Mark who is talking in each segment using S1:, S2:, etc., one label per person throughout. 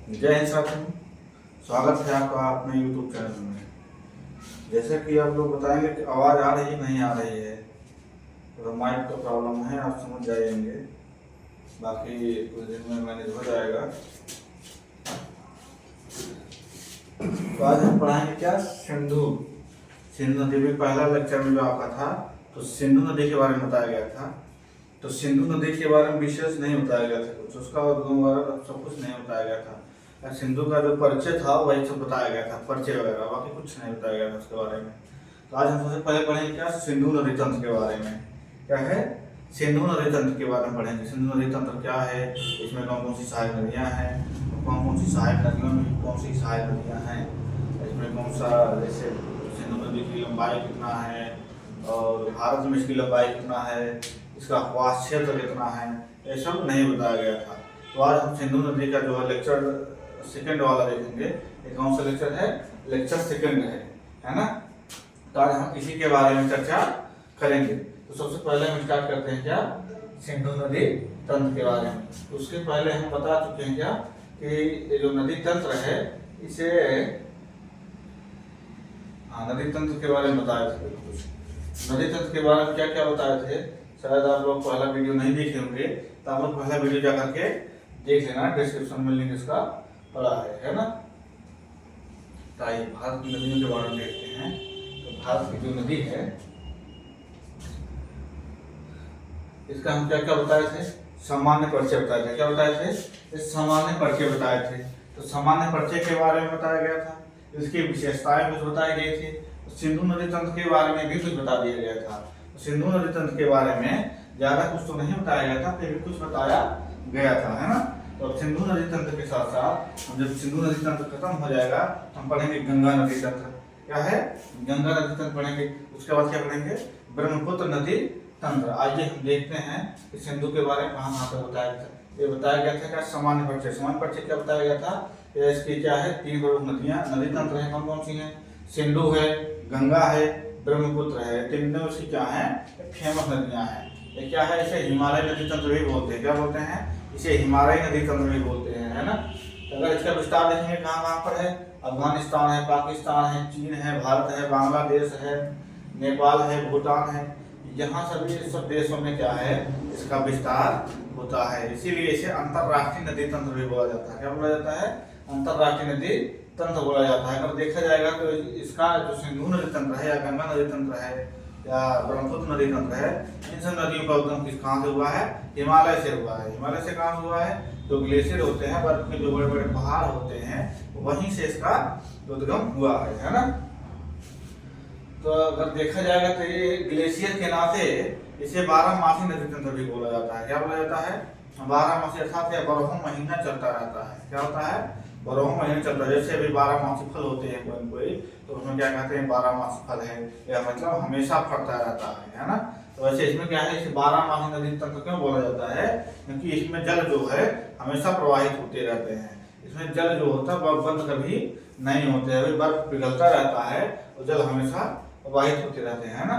S1: जय हिंद साथियों, स्वागत है आपका अपने YouTube चैनल में। जैसे कि आप लोग बताएंगे कि आवाज़ आ रही नहीं आ रही है, तो माइक का प्रॉब्लम है, आप समझ जाएंगे। बाकी कुछ दिन में मैनेज हो जाएगा। तो आज हम पढ़ाएंगे क्या, सिंधु नदी में। पहला लेक्चर में जो आपका था तो सिंधु नदी के बारे में बताया गया था। तो सिंधु नदी के बारे में विशेष नहीं बताया गया था कुछ, उसका उद्गम वगैरह सब कुछ नहीं बताया गया था। सिंधु का जो परिचय था वही सब बताया गया था, परिचय वगैरह, बाकी कुछ नहीं बताया गया था उसके बारे में। तो आज हम सबसे पहले पढ़ेंगे क्या, सिंधु नदी तंत्र के बारे में। क्या है, सिंधु नदी तंत्र के बारे में पढ़ेंगे। सिंधु नदी तंत्र क्या है, इसमें कौन कौन सी सहायक नदियाँ हैं, कौन कौन सी सहायक नदियों में कौन सी सहायक नदियाँ हैं, इसमें कौन सा, जैसे सिंधु नदी की लंबाई कितना है और भारत में इसकी लंबाई कितना है, इसका प्रवास क्षेत्र कितना है, ये सब नहीं बताया गया था। तो आज हम सिंधु नदी का जो है लेक्चर सेकंड वाला देखेंगे। ये कौन सा लेक्चर है, लेक्चर सेकंड है ना। तो आज हम इसी के बारे में चर्चा करेंगे। तो सबसे पहले हम स्टार्ट करते हैं क्या, सिंधु नदी तंत्र के बारे में। तो उसके पहले हम बता चुके हैं क्या कि ये जो नदी तंत्र है इसे, नदी तंत्र के बारे में बताए थे कुछ। नदी तंत्र के बारे में क्या क्या बताए थे, शायद आप लोग पहला वीडियो नहीं देखे होंगे, तो आप लोग पहला वीडियो जा करके देख लेना, डिस्क्रिप्शन में लिंक इसका पड़ा है ना। तो आइए भारत की नदियों के बारे में देखते हैं। तो भारत की जो नदी है इसका हम क्या क्या बताए थे, सामान्य परिचय बताए थे। क्या बताए थे, इस सामान्य परिचय बताए थे। तो सामान्य परिचय के बारे में बताया गया था, इसकी विशेषताएं कुछ बताई गई थी। सिंधु नदी तंत्र के बारे में भी कुछ बता दिया गया था। सिंधु नदी तंत्र के बारे में ज्यादा कुछ तो नहीं बताया गया था, फिर भी कुछ बताया गया था, है ना। तो अब सिंधु नदी तंत्र के साथ साथ हम जब सिंधु नदी तंत्र खत्म हो जाएगा तो हम पढ़ेंगे गंगा नदी तंत्र। क्या है, गंगा नदी तंत्र पढ़ेंगे। उसके बाद क्या पढ़ेंगे, ब्रह्मपुत्र नदी तंत्र। आइए हम देखते हैं कि सिंधु के बारे में कहाँ पे बताया गया था। ये बताया गया था क्या, सामान्य परिचय। सामान्य परिचय क्या बताया गया था, इसकी क्या है, तीन प्रमुख नदियां, नदी तंत्र है, कौन कौन सी हैं, सिंधु है, गंगा है, ब्रह्मपुत्र है। तीनों उसकी क्या है, फेमस नदियां हैं। ये क्या है, इसे हिमालय नदी तंत्र भी बोलते हैं। क्या बोलते हैं, इसे हिमालय नदी तंत्र भी बोलते हैं, है ना। तो अगर इसका विस्तार देखेंगे कहाँ कहाँ पर है, अफगानिस्तान है, पाकिस्तान है, चीन है, भारत है, बांग्लादेश है, नेपाल है, भूटान है। यहाँ सभी सब देशों में क्या है, इसका विस्तार होता है। इसीलिए इसे अंतरराष्ट्रीय नदी तंत्र भी बोला जाता है। क्या बोला जाता है, अंतरराष्ट्रीय नदी तंत्र बोला जाता है। अगर देखा जाएगा तो इसका जो सिंधु नदी तंत्र है या गंगा नदी तंत्र है या ब्रह्मपुत्र नदी तंत्र है, इन सब नदियों का उद्गम किस कहाँ से हुआ है, हिमालय से हुआ है। हिमालय से कहाँ हुआ है, जो ग्लेशियर होते हैं, बर्फ के जो बड़े बड़े पहाड़ होते हैं, वहीं से इसका उद्गम हुआ है ना। तो अगर देखा जाएगा तो ये ग्लेशियर के नाते इसे 12मासी नदी तंत्र भी बोला जाता है। क्या बोला जाता है, 12मासी, अर्थात यह बारहों महीना चलता रहता है। क्या होता है, बारहों महीने चलता है। जैसे अभी 12मासी फल होते हैं कोई तो उसमें क्या कहते हैं, 12मासी फल है, यह मतलब हमेशा फलता रहता है ना। तो वैसे इसमें क्या है, इसे 12मासी नदी तंत्र क्यों बोला जाता है, क्योंकि इसमें जल जो है हमेशा प्रवाहित होते रहते हैं। इसमें जल जो होता है वह बंद कभी नहीं होते हैं, बर्फ पिघलता रहता है और जल हमेशा प्रवाहित होते रहते हैं ना।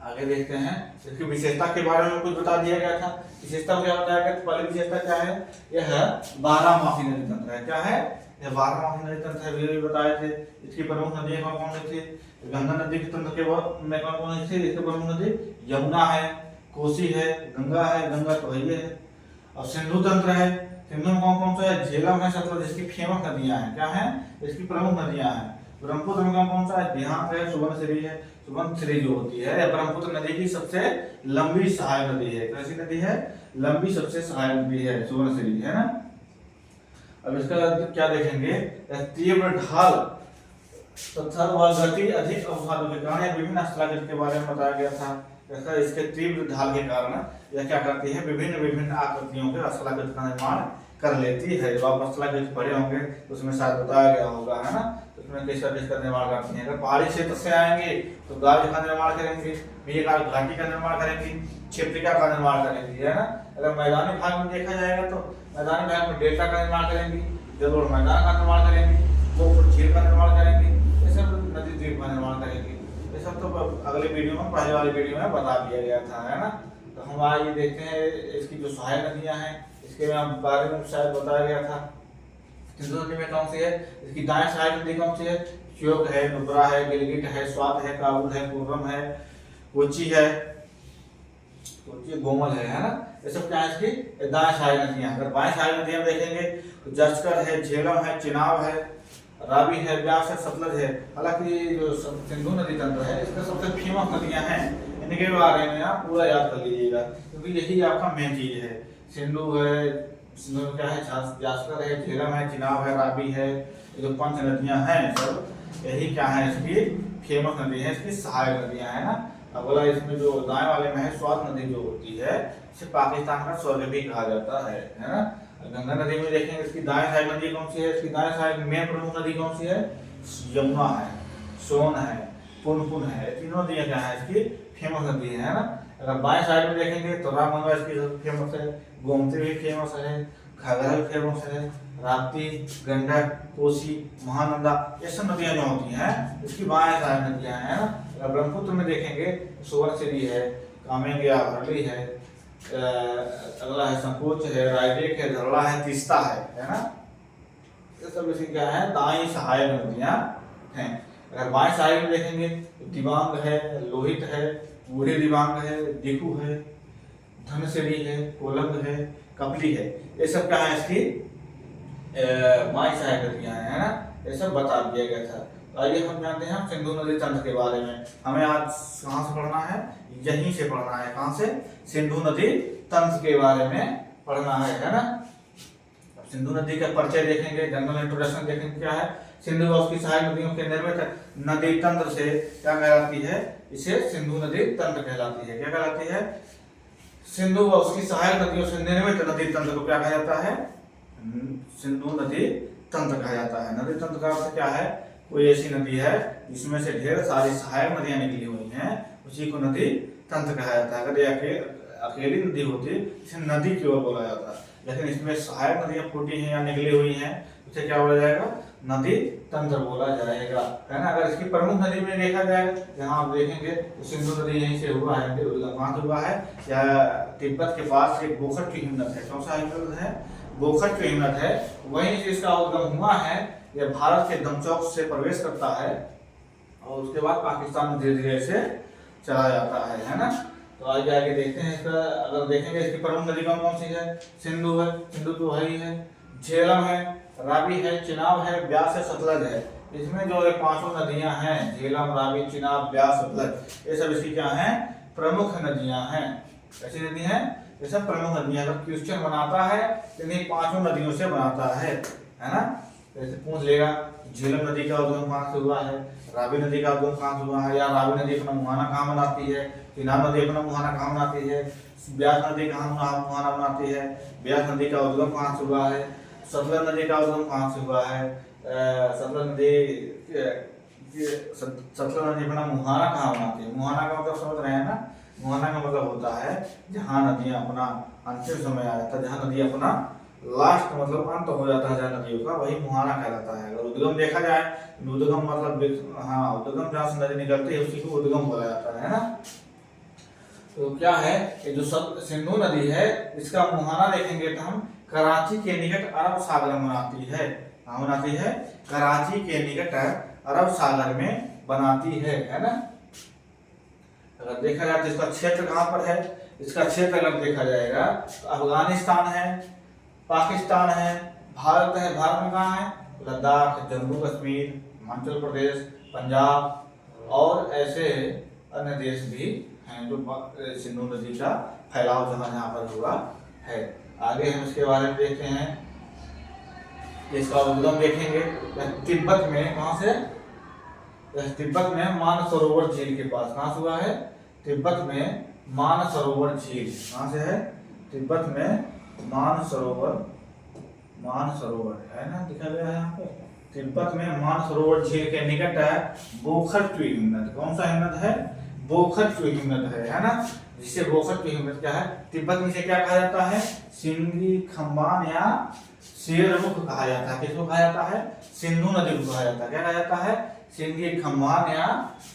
S1: आगे देखते हैं, इसकी विशेषता के बारे में कुछ बता दिया गया था। विशेषता क्या बताया गया, तो पहली विशेषता क्या है, यह 12मासी नदी तंत्र है। क्या है, यह 12मासी नदी तंत्र है, भी बताए थे। इसकी प्रमुख नदियां कौन कौन सी थी, गंगा नदी के तंत्र के में कौन कौन सी थी, इसकी प्रमुख नदी यमुना है, कोसी है, गंगा है, गंगा तो ये है। और सिंधु तंत्र है, सिंधु में कौन कौन सा है, झेलम है, सतलज, जिसकी फेमस नदियां हैं। क्या है, इसकी प्रमुख नदियां हैं। ब्रह्मपुत्र में कौन सा है, देहात है, सुवर्णश्री है। सुवर्णश्री जो होती है ब्रह्मपुत्र नदी की सबसे लंबी सहायक नदी है। कैसी नदी है, लंबी सबसे सहायक नदी है सुवर्णश्री, है ना। अब इसका क्या देखेंगे, तीव्र ढाल तथा वह गति अधिक अवसादों के कारण विभिन्न स्थलाकृति के बारे में बताया गया था। ऐसा इसके तीव्र ढाल के कारण यह क्या करती है, विभिन्न विभिन्न आकृतियों के स्थलाकृति का निर्माण कर लेती है। जब आप स्थलाकृति पढ़े होंगे तो उसमें शायद बताया गया होगा, है ना। उसमें किस तरह का निर्माण करती हैं। अगर पहाड़ी क्षेत्र से आएंगे तो गाज का निर्माण करेंगे, मेघाल घाटी का निर्माण करेंगी, क्षिप्रिका का निर्माण करेंगी, है ना। अगर मैदानी भाग में देखा जाएगा तो मैदानी भाग में डेल्टा का निर्माण करेंगी, जलोढ़ मैदान का निर्माण करेंगी, गोपुर झील का निर्माण करेंगी, ये सब नदी द्वीप का निर्माण करेंगी। ये सब तो अगले वीडियो में, पहले वाले वीडियो में बता दिया गया था, है ना। तो हम आइए देखते हैं इसकी जो सहायक नदियां हैं, इसके बारे में शायद बताया गया था। सिंधु नदी में कौन सी है, इसकी दाएं सहायक नदी कौन सी है, श्योक है, नुब्रा है, गिलगिट है, स्वात है, काबुल है, कुर्रम है, कोची है, कोची गोमल है ना। ये सब क्या है इसकी दाएं सहायक नदियां। अगर बाएं सहायक नदियां देखेंगे तो जस्कर है, झेलम है, चिनाब है, रावी है, ब्यास है, सतलज है। हालांकि जो सिंधु नदी तंत्र है इसका सबसे फेमस नदियां हैं, इनके बारे में आप पूरा याद कर लीजिएगा क्योंकि यही आपका मेन चीज है। सिंधु है, सिंधु में क्या है, जास्कर है, झेलम है, चिनाब है, रावी है, ये जो 5 नदियां हैं सब यही क्या है इसकी फेमस नदी है, इसकी सहायक नदियां है ना। अगला इसमें जो दाएं वाले में है स्वात नदी जो होती है इसे पाकिस्तान का स्वर्ग भी कहा जाता है ना। गंगा नदी में देखेंगे इसकी दाएं सहायक नदी कौन सी है, इसकी दाएं सहायक मेन प्रमुख नदी कौन सी है, यमुना है, सोन है, पुनपुन है, तीनों नदियां क्या है इसकी फेमस नदी है ना। अगर बाएं साइड में देखेंगे तो रामगंगा इसकी फेमस है, गोमती भी फेमस है, घाघरा भी फेमस है, राप्ती, गंडक, कोसी, महानंदा, ये सब नदियां जो होती हैं इसकी बाएं सहायक नदियां हैं ना। अगर ब्रह्मपुत्र में देखेंगे तो सुवर्णसिरी है, कामेंगिया, भरली है, अगला है संकोच है, रायटेक है, धरला है, तीस्ता है ना। ये सब इसकी क्या है दाएं सहायक नदियां हैं। अगर बाएं साइड में देखेंगे तो दिबांग है, लोहित है, बूढ़ी दिबांग है, देखू है, धनसिरी है, कोलंग है, कपली है, ये सब क्या है इसकी बाएं सहायक नदियां है ना। ये सब बता दिया गया था। तो आइए हम जानते हैं सिंधु नदी तंत्र के बारे में। हमें आज कहाँ से पढ़ना है, यहीं से पढ़ना है। कहाँ से, सिंधु नदी तंत्र के बारे में पढ़ना है ना। अब सिंधु नदी का परिचय देखेंगे, जनरल इंट्रोडक्शन देखेंगे क्या है। सिंधु व उसकी सहायक नदियों के निर्मित नदी तंत्र से क्या कहलाती है, इसे सिंधु नदी तंत्र कहलाती है। क्या कहलाती है, सिंधु व उसकी सहायक नदियों से निर्मित नदी तंत्र को क्या कहा जाता है, सिंधु नदी तंत्र कहा जाता है। नदी तंत्र का अर्थ क्या है, कोई ऐसी नदी है जिसमें से ढेर सारी सहायक नदियां निकली हुई हैं, उसी को नदी तंत्र कहा जाता है। अगर ये अकेली नदी होती इसे नदी की ओर बोला जाता है, लेकिन इसमें सहायक नदियां फूटी हैं या निकली हुई हैं, उसे क्या बोला जाएगा, नदी तंत्र बोला जाएगा है ना। अगर इसकी प्रमुख नदी में देखा जाएगा, जहाँ आप देखेंगे तो सिंधु नदी यहीं से हुआ है, कहाँ से हुआ है, या तिब्बत के पास एक बोखर की हिम्मत है। कौन सा हिम्मत है, बोखर की हिम्मत है, वहीं से इसका उद्गम हुआ है। यह भारत के दमचौक से प्रवेश करता है और उसके बाद पाकिस्तान में धीरे धीरे से चला जाता है ना। तो आगे आगे देखते हैं इसका। अगर देखेंगे इसकी प्रमुख नदी कौन कौन सी है, सिंधु है, सिंधु तो है ही है, झेलम है, रावी है, चिनाब है, ब्यास है, सतलज है। इसमें जो 5 नदियां हैं, झेलम, रावी, चिनाब, ब्यास, सतलज, ये सब इसकी क्या है, प्रमुख नदियां हैं। कैसी नदी हैं, ये सब प्रमुख नदियां। अगर क्वेश्चन बनाता है तो इन्हीं 5 नदियों से बनाता है ना। जैसे पूछ लेगा झेलम नदी का उद्गम कहाँ से हुआ है, रावी नदी का उद्गम कहाँ से हुआ है, या रावी नदी अपना मुहाना कहाँ बनाती है, चिनाब नदी अपना मुहाना कहाँ बनाती है, ब्यास नदी कहाँ मुहाना बनाती है, ब्यास नदी का उद्गम कहाँ से हुआ है, सतलज नदी का उद्गम कहाँ से हुआ है, सतलज नदी अपना मुहाना कहाँ बनाती है। मुहाना का मतलब समझ रहे हैं ना, मुहाना का मतलब होता है जहाँ नदियाँ अपना अंतिम समय आ जाता है, जहाँ नदी अपना लास्ट मतलब अंत हो जाता है जहाँ नदियों का, वही मुहाना कहलाता है। अगर उद्गम देखा जाए, उद्गम मतलब हाँ, उद्गम जहाँ से नदी निकलती है उसी को उद्गम बोला जाता है ना। तो क्या है, ये जो सिंधु नदी है इसका मुहाना देखेंगे तो हम कराची के निकट अरब सागर में बनाती है। कहाँ बनाती है, कराची के निकट अरब सागर में बनाती है ना। अगर देखा जाए तो इसका क्षेत्र कहाँ पर है, इसका क्षेत्र अगर देखा जाएगा तो अफगानिस्तान है, पाकिस्तान है, भारत है। भारत में कहाँ है, लद्दाख, जम्मू कश्मीर, हिमाचल प्रदेश, पंजाब और ऐसे अन्य देश भी हैं जो सिंधु नदी का फैलाव जहाँ पर हुआ है। आगे हम इसके बारे में देखते हैं, इसका उद्गम देखेंगे तिब्बत में। कहाँ से, तिब्बत में मानसरोवर झील के पास। कहाँ से हुआ है, तिब्बत में मानसरोवर झील। कहाँ से है, तिब्बत में मानसरोवर है ना, दिखा गया है यहाँ पे। तिब्बत में मानसरोवर झील के निकट है बोखर की हिम्मत। कौन सा हिम्मत है, बोखर की हिम्मत है ना। जिससे बोखर की हिम्मत क्या है, तिब्बत में से क्या कहा जाता है, सिंगी खंबान या शेरमुख कहा जाता है। किसको कहा जाता है, सिंधु नदी को कहा जाता है। क्या कहा जाता है, सिंगी खम्बान या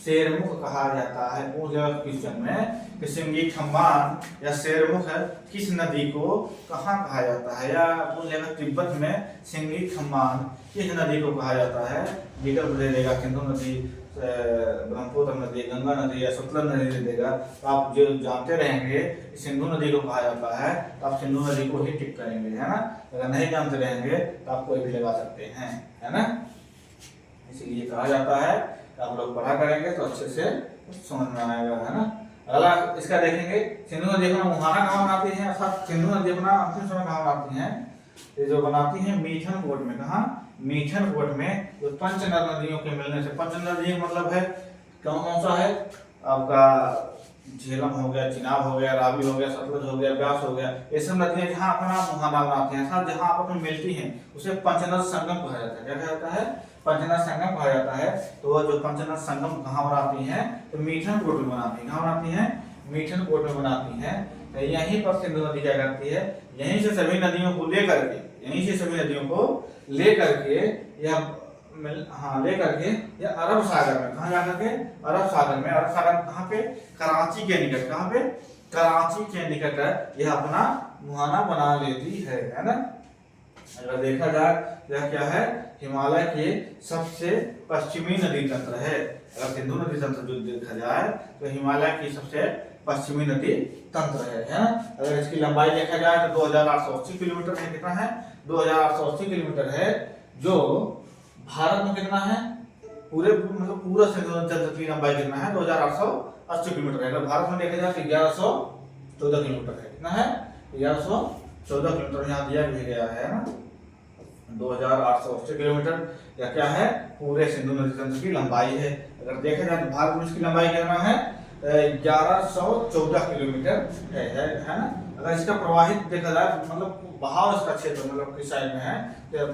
S1: शेरमुख कहा जाता है। पूछ गया क्वेश्चन में कि सिंगी खम्बान या शेरमुख किस नदी को कहाँ कहा जाता है, या पूछ लेगा तिब्बत में सिंगी खम्बान किस नदी को कहा जाता है। विकल्प दे देगा सिंधु नदी, ब्रह्मपुत्र नदी, गंगा नदी या सतलज नदी दे देगा। तो आप जो जानते रहेंगे सिंधु नदी को कहा जाता है तो आप सिंधु नदी को ही टिक करेंगे, है ना। अगर नहीं जानते रहेंगे तो आप कोई भी लगा सकते हैं, है ना। इसीलिए कहा जाता है कि आप लोग पढ़ा करेंगे तो अच्छे से समझ में आएगा, है ना। अगला इसका देखेंगे, सिंधु नदी अपना मुहाना कहाँ बनाती है, अर्थात सिंधु नदी अपना अंतिम समय कहाँ बनाती है। ये जो बनाती है मीठन कोट में। कहाँ? मीठन कोट में। जो पंच नदियों के मिलने से, पंच नदी मतलब है कौन कौन सा है आपका, झेलम हो गया, चिनाब हो गया, रावी हो गया, सतलज हो गया, ब्यास हो गया, ये सब नदियां जहाँ अपना मुहाना बनाती हैं, जहाँ आपस में मिलती हैं उसे पंचनद संगम कहा जाता है। क्या कहा जाता है? पंचनद संगम कहा जाता है। तो वो जो पंचनद संगम कहाँ बनाती हैं, तो मीठन कोट में बनाती है। कहाँ बनाती हैं? मीठन कोट में बनाती हैं। यहीं पर सिंधु नदी क्या करती है, यहीं से सभी नदियों को लेकर के, यहीं से सभी नदियों को लेकर के लेकर के या अरब सागर में, कहाँ जाकर के? अरब सागर में। अरब सागर कहाँ पे? कराची के निकट। कहाँ पे? कराची के निकट यह अपना मुहाना बना लेती है ना। अगर देखा जाए यह क्या है, हिमालय के सबसे पश्चिमी नदी तंत्र है। अगर सिंधु नदी तंत्र जो देखा जाए तो हिमालय की सबसे पश्चिमी नदी तंत्र है ना। अगर इसकी लंबाई देखा जाए तो 2880 किलोमीटर है। कितना है? 2880 किलोमीटर है। जो भारत में कितना है, पूरे मतलब पूरा सिंधु तंत्र की लंबाई कितना है? 2880 किलोमीटर है। अगर भारत में देखा जाए तो 1114 किलोमीटर है। कितना है? 1114 किलोमीटर यहाँ दिया भी गया है ना। 2880 किलोमीटर या क्या है, पूरे सिंधु नदी तंत्र की लंबाई है। अगर देखा जाए तो भारत में इसकी लंबाई कितना है? 1114 किलोमीटर है ना। अगर इसका प्रवाहित देखा जाए तो मतलब बहाव इसका क्षेत्र मतलब किस साइड में है, तो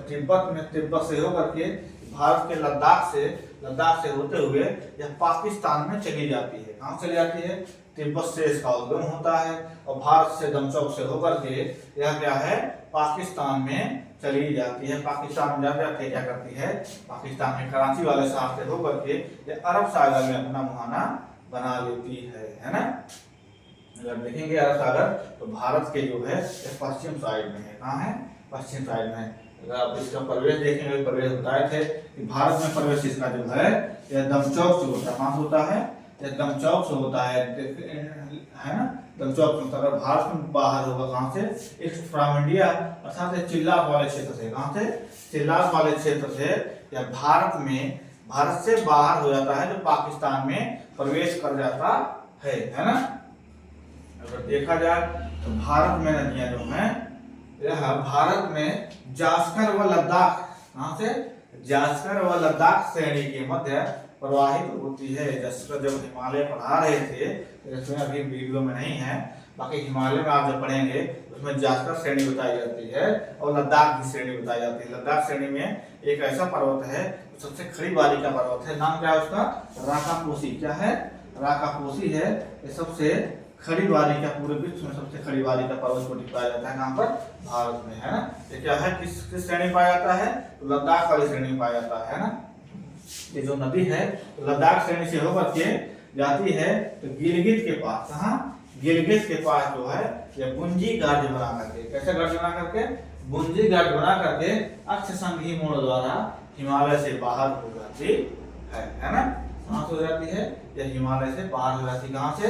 S1: तिब्बत से होकर के भारत के लद्दाख से होते हुए यह पाकिस्तान में चली जाती है। कहाँ चली जाती है? तिब्बत से इसका उद्गम होता है और भारत से दमचौक से होकर के यह क्या है, पाकिस्तान में चली जाती है। पाकिस्तान में जाते क्या करती है, पाकिस्तान में कराची वाले शहर से होकर के यह अरब सागर में अपना मुहाना बना लेती है ना। अगर देखेंगे अरब सागर तो भारत के जो है पश्चिम साइड में है। कहाँ है? पश्चिम साइड में है। अगर आप इसका प्रवेश देखेंगे, प्रवेश बताए थे कि भारत में प्रवेश इसका जो है यह दमचौक से होता है। कहाँ से होता है? यह दमचौक से होता है ना। दमचौक से। अगर भारत में बाहर होगा कहाँ से? एक फ्रॉम इंडिया अर्थात चिल्लास वाले क्षेत्र से। कहाँ से? चिल्लास वाले क्षेत्र से या भारत से बाहर हो जाता है, जो पाकिस्तान में प्रवेश कर जाता है ना। अगर देखा जाए तो भारत में नदियां जो हैं, यह भारत में जास्कर व लद्दाख, कहाँ से? जास्कर व लद्दाख श्रेणी के मध्य प्रवाहित होती है। जास्कर जब हिमालय पढ़ा रहे थे, इसमें अभी वीडियो में नहीं है, बाकी हिमालय में आप जब पढ़ेंगे उसमें जास्कर श्रेणी बताई जाती है और लद्दाख की श्रेणी बताई जाती है। लद्दाख श्रेणी में एक ऐसा पर्वत है, सबसे खड़ी वाली का पर्वत है। नाम क्या है उसका? राकापोसी। क्या है? राकापोसी है। ये सबसे खड़ी वाली का, पूरे विश्व में सबसे खड़ी वाली का पर्वत को पाया जाता है। कहाँ पर? भारत में, है ना। ये क्या है, किस श्रेणी में पाया जाता है? तो लद्दाख वाली श्रेणी में पाया जाता है ना। ये जो नदी है तो लद्दाख श्रेणी से होकर के जाती है तो गिलगित के पास। कहाँ? गिलगित के पास जो है ये बुंजी गार्ड बना करके, कैसे गार्ड बना करके? बुंजी गार्ड बना करके अक्ष संघी मोड़ द्वारा हिमालय से बाहर हो जाती है ना। कहाँ से हो जाती है? यह हिमालय से बाहर हो जाती है। कहाँ से?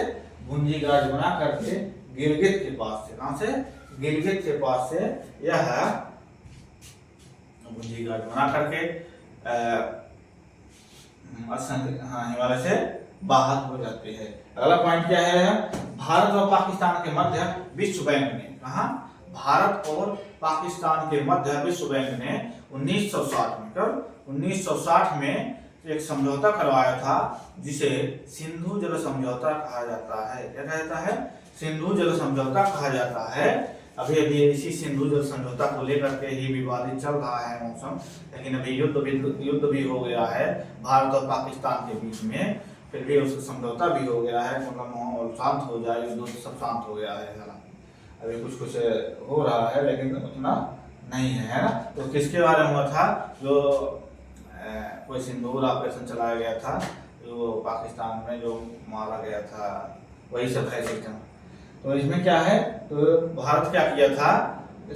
S1: बुंजी गार्ड बना करके गिलगित के पास से। कहाँ से? गिलगित के पास से यह बुंजी गार्ड बना करके हिमालय से बाहर हो जाती है। अगला पॉइंट क्या है? भारत और पाकिस्तान के मध्य विश्व बैंक ने, कहा? भारत और पाकिस्तान के मध्य विश्व बैंक ने 1960 में, कब? 1960 में एक समझौता करवाया था जिसे सिंधु जल समझौता कहा जाता है। क्या कहा जाता है? सिंधु जल समझौता कहा जाता है। अभी इसी सिंधु जल समझौता को लेकर के ही विवादित चल रहा है मौसम, लेकिन अभी युद्ध भी हो गया है भारत और पाकिस्तान के बीच में। फिर भी उसका समझौता भी हो गया है, मतलब माहौल शांत हो जाए, युद्ध सब शांत हो गया है। अभी कुछ हो रहा है लेकिन उतना नहीं है ना। तो किसके बारे में हुआ था? जो कोई सिंदूर ऑपरेशन चलाया गया था जो पाकिस्तान में जो मारा गया था, वही सब है सिस्टम। तो इसमें क्या है, तो भारत क्या किया था,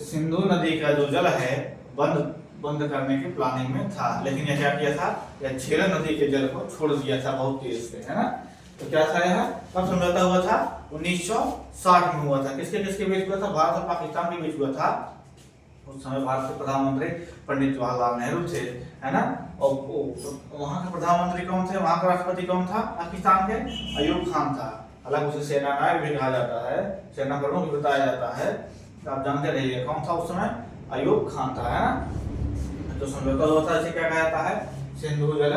S1: सिंधु नदी का जो जल है बंद करने की प्लानिंग में था, लेकिन यह क्या किया था, यह झेलम नदी के जल को छोड़ दिया था बहुत तेज से, है ना। तो क्या था, यह कब समझौता हुआ था, 1960 में हुआ था। किसके किसके बीच हुआ था, भारत और पाकिस्तान के बीच हुआ था। उस समय भारत के प्रधानमंत्री पंडित जवाहरलाल नेहरू थे, है ना। और वहाँ के प्रधानमंत्री कौन थे, वहाँ का राष्ट्रपति कौन था पाकिस्तान के, अयूब खान था। हालांकि उसे सेना नायक भी कहा जाता है, सेना प्रमुख भी बताया जाता है, तो आप जानते रहिए कौन था उस समय, अयूब खान था, है ना। जो समझौता हुआ था इसे क्या कहा जाता है, सिंधु जल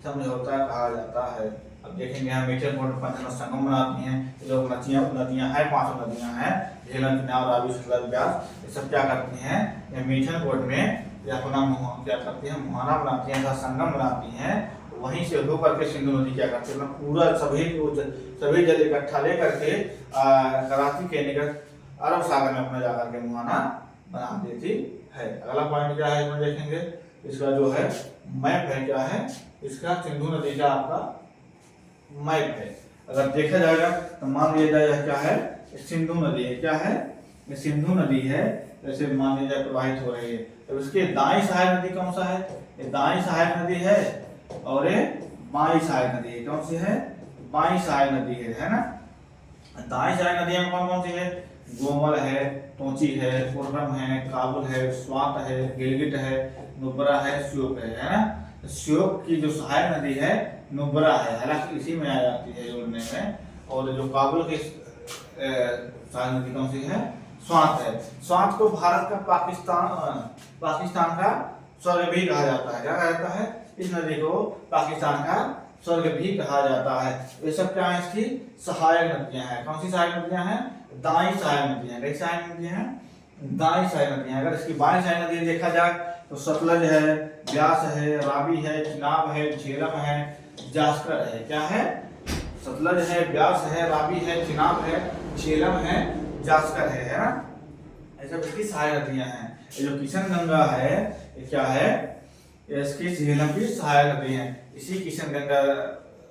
S1: समझौता कहा जाता है। अब देखेंगे यहाँ मीठे पोर्ट में 5 संगम बनाती हैं, जो नदियाँ हैं, 5 नदियाँ हैं, झेलम, चेनाब, रावी, सतलज, ब्यास, ये सब क्या करती हैं, ये मीठन पोर्ट में अपना क्या करती हैं, मुहाना बनाती हैं, संगम बनाती हैं। वहीं से होकर के सिंधु नदी क्या करती है, पूरा सभी जल इकट्ठा लेकर के कराची के निकट अरब सागर में अपना जाकर के मुहाना बना देती है। अगला पॉइंट क्या है, इसमें देखेंगे इसका जो है मैप है, क्या है इसका, सिंधु नदी का आपका मैप है। अगर देखा जाएगा तो मान लिया जाएगा क्या है, सिंधु नदी है, क्या है, ये सिंधु नदी है, जैसे मान लिया जाए प्रवाहित हो रही है। तो इसके दाईं सहायक नदी कौन सा है, ये दाईं सहायक नदी है, और ये बाईं सहायक नदी है। कौन सी है, बाईं सहायक नदी है ना। दाईं सहायक नदियां कौन कौन सी है, गोमल है, टोंची है, कोर्रम है, काबुल है, स्वात है, गिलगिट है, नुब्रा है, श्योक है ना। श्योक की जो सहायक नदी है नुब्रा है, हालांकि इसी में आ जाती है जोड़ने में। और जो काबुल की सहायक नदी कौन सी है, स्वात है। स्वात को भारत का पाकिस्तान का स्वर्ग भी कहा जाता है। क्या कहा जाता है, इस नदी को पाकिस्तान का स्वर्ग भी कहा जाता है। ये सब क्या है, इसकी सहायक नदियां हैं। कौन सी सहायक नदियां हैं, दाईं सहायक नदियां। कई सहायक नदियां हैं, दाईं सहायक नदियां। अगर इसकी बाईं सहायक नदी देखा जाए तो सतलज है, ब्यास है, रावी है, चिनाब है, झेलम है, जास्कर है। क्या है, सतलज है, ब्यास है, रावी है, चिनाब है, झेलम है, जास्कर है ना। ऐसे इसकी सहायक नदियां हैं। ये जो किशन गंगा है, ये क्या है, इसकी झेलम की सहायक नदी है। इसी किशन गंगा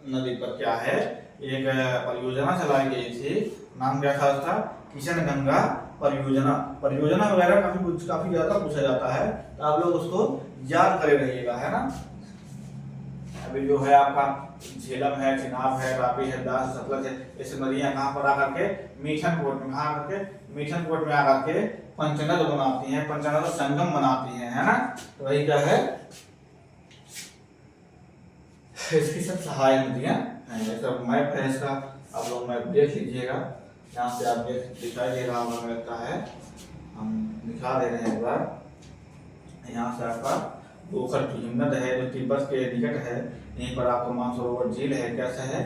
S1: नदी पर क्या है, एक परियोजना चलाई गई थी, नाम क्या था उसका, किशन गंगा परियोजना वगैरह काफी ज्यादा पूछा जाता है, तो आप लोग उसको याद करे रहिएगा, है ना। अभी जो है आपका झेलम है, चिनाब है, रावी है, ब्यास, सतलज है, ये सब नदियां कहाँ पर आकर के, मीठन कोट में, कहाँ आकर के, मीठन कोट में आकर के पंचनद बनाती हैं, पंचनद संगम बनाती हैं, है ना। तो वही क्या है, इसकी सब सहायक नदियां हैं। ये सब मैप है इसका, आप लोग मैप देख लीजिएगा। यहाँ से आप दिखाई दे रहा होगा, लगता है हम दिखा दे रहे हैं एक बार। यहाँ से आपका बोखर की हिम्मत है जो तिब्बत के निकट है, यहीं पर आपको मानसरोवर झील है। कैसे है,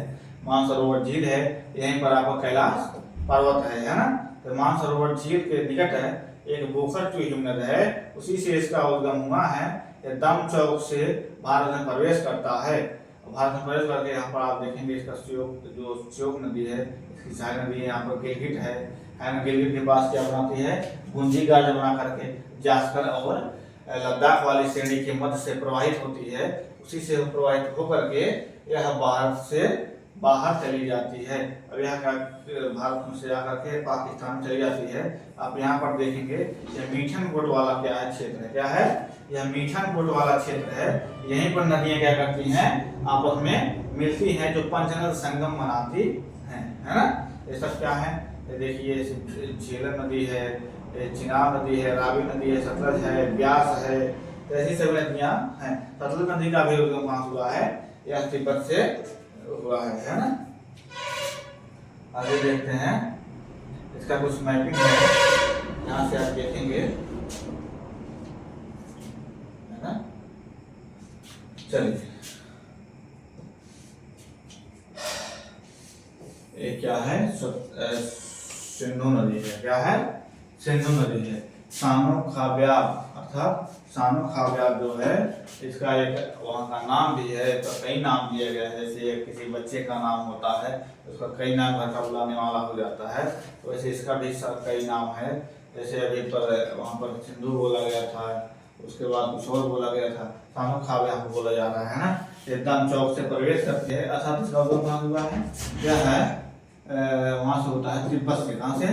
S1: मानसरोवर झील है, यहीं पर आपका कैलाश पर्वत है ना। तो मानसरोवर झील के निकट है एक बोखर की हिम्मत है, उसी से इसका उद्गम हुआ है। ये दम चौक से भारत में प्रवेश करता है। भारत में प्रवेश करके यहाँ पर आप देखेंगे इसका श्योक नदी है, इसकी सहायक नदी है। यहाँ पर गिलगिट है ना। गिलगिट के पास क्या बनाती है, गुंजी गाज बना करके जास्कर और लद्दाख वाली श्रेणी के मध्य से प्रवाहित होती है। उसी से प्रवाहित होकर के यह भारत से बाहर चली जाती है। अब यहाँ का भारत में से आकर के पाकिस्तान चली जाती है। आप यहाँ पर देखेंगे यह मीठन कोट वाला क्या है, क्षेत्र है। क्या है, यह मीठन कोट वाला क्षेत्र है। यहीं पर नदियां क्या करती हैं, आपस में मिलती हैं, जो पंचनद संगम बनाती हैं, है ना। ये सब क्या है, देखिए झेलम नदी है, चिनाब नदी है, रावी नदी है, सतलज है, ब्यास है, तो ऐसी सभी नदियां हैं। सतलज नदी का भी उद्गम कहाँ हुआ है, यह तिब्बत से हुआ है ना। आगे देखते हैं, इसका कुछ मैपिंग है, यहाँ से आप देखेंगे, है ना। चलिए, ये क्या है, सिंधु नदी है। क्या है, सिंधु नदी है। सानो खाब्याब अर्थात सानो खाब्याब जो है, इसका एक वहाँ का नाम भी है। तो कई नाम दिया गया है, जैसे किसी बच्चे का नाम होता है उसका कई नाम घर का बुलाने वाला हो जाता है, तो वैसे इसका भी कई नाम है। जैसे अभी पर वहाँ पर सिंधु बोला गया था, उसके बाद कुछ और बोला गया था। सानो खावे हमको बोला जा रहा है ना। एकदम चौक से प्रवेश करते हैं, अर्थात इसका उद्गम कहाँ हुआ है, यह है वहां से होता है तिब्बत से। कहाँ से?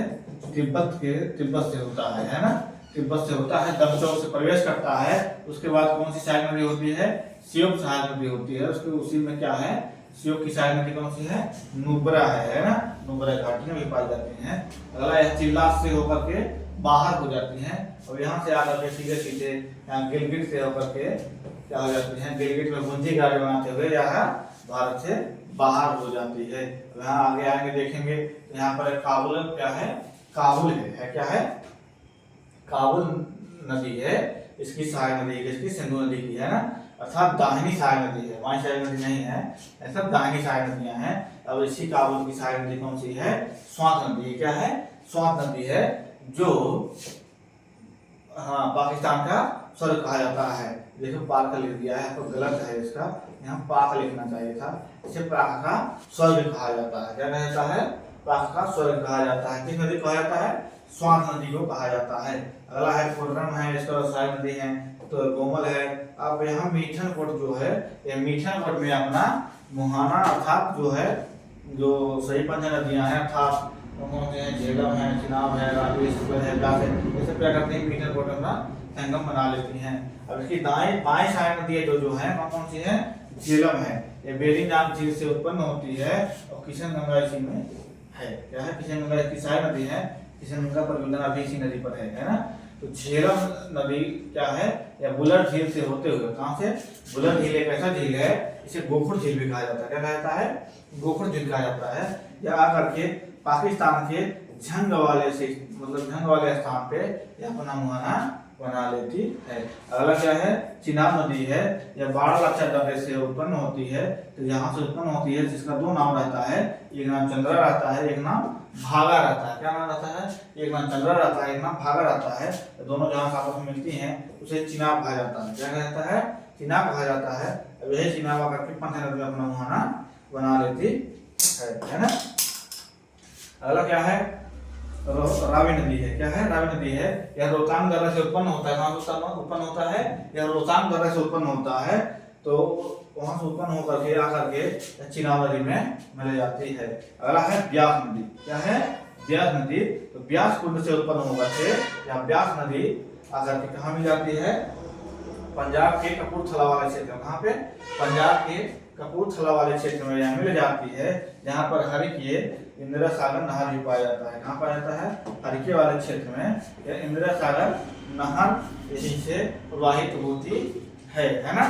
S1: तिब्बत से होता है ना, तिब्बत से होता है, दम चौक से प्रवेश करता है। उसके बाद कौन सी सहायक नदी होती है? श्योक सहायक नदी होती है। उसके उसी में क्या है, श्योक की सहायक नदी कौन सी है? नुब्रा है ना, नुब्रा घाटी में भी पाई जाती है। अगला यह चिल्लास से होकर के बाहर हो जाती हैं और यहाँ से आकर के सीधे सीधे यहाँ गिलगिट से होकर के क्या हो जाती हैं, गिलगिट में गुंजी गाड़ी बनाते हुए यहाँ भारत से बाहर हो जाती है। यहाँ आगे आएंगे देखेंगे तो यहाँ पर काबुल क्या है, काबुल है क्या है, काबुल नदी है। इसकी सहायक नदी है, इसकी सिंधु नदी की है ना, अर्थात दाहिनी सहायक नदी है, बाईं सहायक नदी नहीं है, ऐसा दाहिनी सहायक नदियां हैं। अब इसी काबुल की सहायक नदी कौन सी है? स्वात नदी। क्या है? स्वात नदी है, जो हाँ पाकिस्तान का स्वर्ग कहा जाता है। देखो पाक लिख दिया है तो गलत है, इसका यहाँ पाक लिखना चाहिए था। इसे पाक का स्वर्ग कहा जाता है। क्या कहा जाता है? पाक का स्वर्ग कहा जाता है। किस नदी कहा जाता है? स्वात नदी को कहा जाता है। अगला है कोडरम है, इसका सहायक नदी है तो गोमल है। अब यहाँ मीठन कोट जो है, ये मीठन कोट में अपना मुहाना अर्थात जो है, जो सही 5 नदियां हैं अर्थात झेलम है, चिनाब है, रावी सुगर है, ब्यास है, ये सब क्या करते हैं, मीठन कोट अपना संगम बना लेती हैं। अब इसकी दाएं बाएं सहायक नदी जो है वहाँ कौन सी है? झेलम है। ये बेरिंग नाम झील से उत्पन्न होती है और किशन गंगा इसी में है। क्या है? किशन गंगा की सहायक नदी है। किशन गंगा पर विलयन अभी इसी नदी पर है ना। तो झेलम नदी क्या है, या बुलर झील से होते हुए, कहाँ से? बुलर झील एक ऐसा झील है, इसे गोखुर झील भी कहा जाता है। क्या कहा जाता है? गोखुर झील कहा जाता है। यह आकर के पाकिस्तान के झंग वाले से, मतलब झंग वाले स्थान पे यह अपना मुहाना बना लेती है। अगला क्या है? चिनाब नदी है, यह 12 लक्षर दर्रे से उत्पन्न होती है। तो यहाँ से उत्पन्न होती है, जिसका 2 नाम रहता है, एक नाम चंद्रा रहता है, एक नाम भागा रहता है। क्या नाम रहता है? एक नाम चंद्रा रहता है, एक नाम भागा रहता है। तो दोनों जहाँ आपस में मिलती हैं उसे चिनाब कहा जाता है। क्या कहा जाता है? चिनाब कहा जाता है। अब यही चिनाब आकर के 5 नदी में अपना मुहाना बना लेती है ना। अगला क्या है? रावी नदी है। क्या है? रावी नदी है, यह रोहतांग दर्रे से उत्पन्न होता है। कहाँ से उत्पन्न होता है? यह रोहतांग दर्रे से उत्पन्न होता है। तो वहां से उत्पन्न होकर के आकर के चिनाब नदी में मिल जाती है। अगला है ब्यास नदी। क्या है? ब्यास नदी। तो ब्यास कुंड से उत्पन्न होकर के यह ब्यास नदी आकर के कहाँ मिल जाती है? पंजाब के कपूरथला वाले क्षेत्र में। कहाँ पे? पंजाब के कपूरथला वाले क्षेत्र में यह मिल जाती है, जहाँ पर हरिके इंदिरा सागर नहर भी पाया जाता है। कहाँ पाया जाता है? हरिके वाले क्षेत्र में यह इंदिरा सागर नहर यहीं से प्रवाहित होती है ना।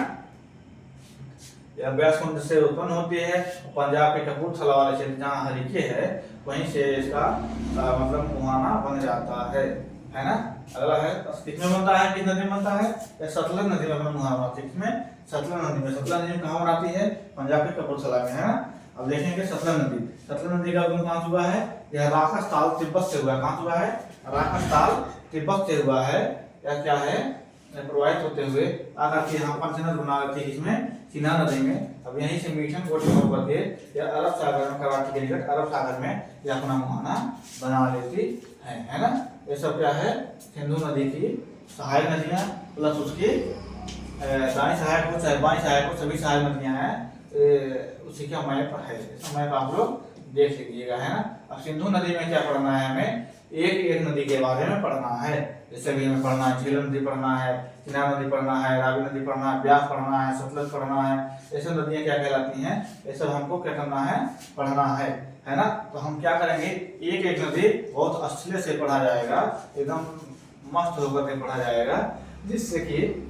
S1: यह ब्यास कुंड से उत्पन्न होती है। पंजाब के कपूरथला वाले क्षेत्र जहाँ हरिके है, वहीं से इसका मतलब मुहाना बन जाता है ना। अगला है किसमें बनता है, किस नदी में बनता है? सतलज नदी में अपना मुहाना बनाती है। किसमें? सतलज नदी में। सतलज नदी में कहाँ बनाती है? पंजाब के कपूरथला में है ना। अब देखेंगे सतलज नदी। सतलज नदी का उद्गम कहाँ हुआ है? यह राजस्थान तिब्बत से हुआ है। कहाँ हुआ है? राजस्थान तिब्बत से हुआ है। या क्या है? प्रवाहित होते हुए आकर के यहाँ 5 नदी बना लेती है। इसमें चिनाब नदी में। अब यहीं से मीठन कोट में होकर के या अरब सागर में, कराची के निकट अरब सागर में यह अपना मुहाना बना लेती है ना। ये सब क्या है? सिंधु नदी की सहायक नदियाँ प्लस उसकी दाएं सहायक हो चाहे बाएं सहायक हो, सभी सहायक नदियाँ हैं। उसी का मैप है, मैप आप लोग देख लीजिएगा है ना। अब सिंधु नदी में क्या पढ़ना है हमें? एक एक नदी के बारे में पढ़ना है। जैसे भी हमें पढ़ना है, झेलम नदी पढ़ना है, चिनाब नदी पढ़ना है, रावी नदी पढ़ना है, ब्यास पढ़ना है, सतलज पढ़ना है। ये सब नदियाँ क्या कहलाती हैं? ये सब हमको क्या करना है? पढ़ना है ना। तो हम क्या करेंगे? एक एक नदी बहुत अच्छे से पढ़ा जाएगा, एकदम मस्त होकर के पढ़ा जाएगा, जिससे कि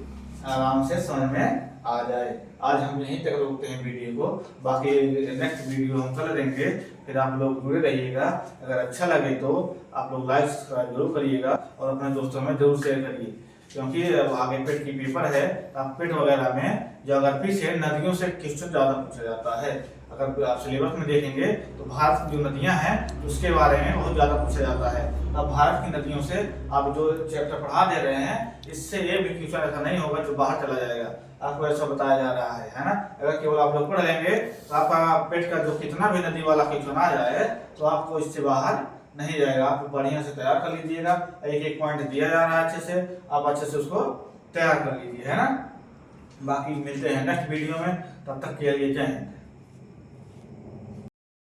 S1: आराम से समझ में आ जाए। आज हम यहीं तक रोकते हैं वीडियो को, बाकी नेक्स्ट वीडियो हम कल देंगे। फिर आप लोग जुड़े रहिएगा। अगर अच्छा लगे तो आप लोग लाइक सब्सक्राइब जरूर करिएगा और अपने दोस्तों में जरूर शेयर करिए, क्योंकि अब आगे पेट की पेपर है। अब पेट वगैरह में ज्योग्राफी से नदियों से क्वेश्चन ज़्यादा पूछा जाता है। अगर आप सिलेबस में देखेंगे तो भारत की जो नदियां हैं उसके बारे में बहुत ज़्यादा पूछा जाता है। अब भारत की नदियों से आप जो चैप्टर पढ़ा दे रहे हैं, इससे ये भी क्वेश्चन ऐसा नहीं होगा जो बाहर चला जाएगा। आपको ऐसा बताया जा रहा है ना। अगर केवल आप लोग पढ़ लेंगे तो आपका पेट का जो कितना भी नदी वाला क्वेश्चन आ जाए तो आपको इससे बाहर नहीं जाएगा। आप बढ़िया से तैयार कर लीजिएगा। एक एक पॉइंट दिया जा रहा है अच्छे से, आप अच्छे से उसको तैयार कर लीजिए है ना। बाकी मिलते हैं नेक्स्ट वीडियो में, तब तक के लिए जय हिंद।